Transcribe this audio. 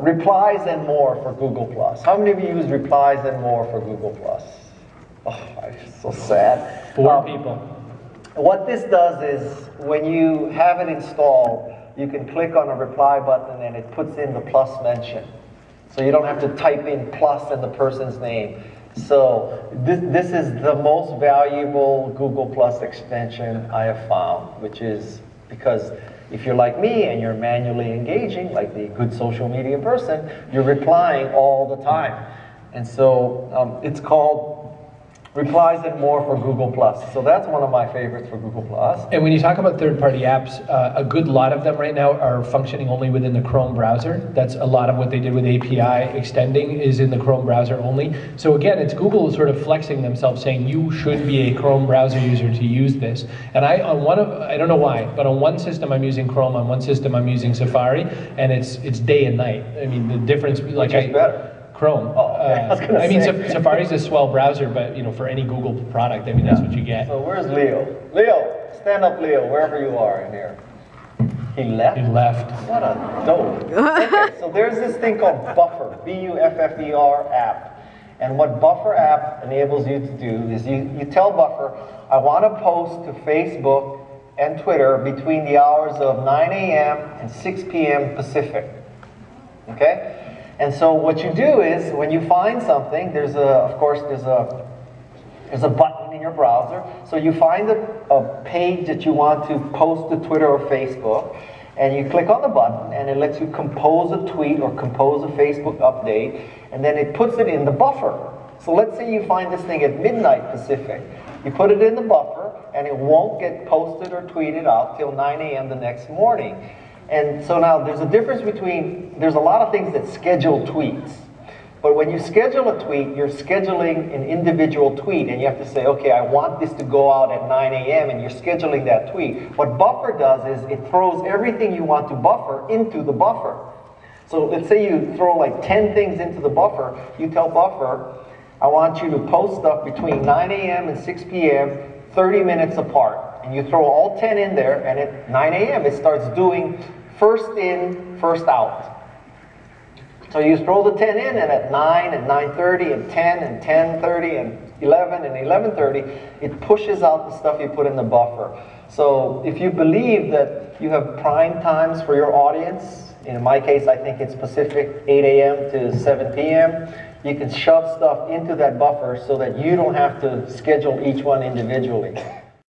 Replies and More for Google+. How many of you use Replies and More for Google+? Oh, I'm so sad. 4 people. What this does is, when you have it installed, you can click on a reply button and it puts in the plus mention. So you don't have to type in plus and the person's name. So this is the most valuable Google Plus extension I have found, which is because if you're like me and you're manually engaging, like the good social media person, you're replying all the time. And so it's called Replies and More for Google+. So that's one of my favorites for Google+. And when you talk about third-party apps, a good lot of them right now are functioning only within the Chrome browser. That's a lot of what they did with API extending is in the Chrome browser only. So again, it's Google sort of flexing themselves, saying you should be a Chrome browser user to use this. And I don't know why, but on one system I'm using Chrome, on one system I'm using Safari, and it's day and night. I mean, the difference, like, Which is better? Chrome. Oh, okay. I mean, Safari's a swell browser, but for any Google product, I mean, that's what you get. So where's Leo? Leo, stand up, Leo, wherever you are in here. He left? He left. What a dope. Okay, so there's this thing called Buffer, B-U-F-F-E-R app. And what Buffer app enables you to do is you tell Buffer, I want to post to Facebook and Twitter between the hours of 9 a.m. and 6 p.m. Pacific. Okay? And so what you do is, when you find something, there's a button in your browser. So you find a page that you want to post to Twitter or Facebook, and you click on the button, and it lets you compose a tweet or compose a Facebook update, and then it puts it in the buffer. So let's say you find this thing at midnight Pacific. You put it in the buffer, and it won't get posted or tweeted out till 9 a.m. the next morning. And so now there's a difference between, there's a lot of things that schedule tweets. But when you schedule a tweet, you're scheduling an individual tweet, and you have to say, okay, I want this to go out at 9 a.m., and you're scheduling that tweet. What Buffer does is it throws everything you want to buffer into the buffer. So let's say you throw like 10 things into the buffer. You tell Buffer, I want you to post stuff between 9 a.m. and 6 p.m., 30 minutes apart. And you throw all 10 in there, and at 9 a.m. it starts doing first in, first out. So you throw the 10 in, and at 9 and 9:30 and 10 and 10:30 and 11 and 11:30, it pushes out the stuff you put in the buffer. So if you believe that you have prime times for your audience, in my case I think it's Pacific 8 a.m. to 7 p.m., you can shove stuff into that buffer so that you don't have to schedule each one individually.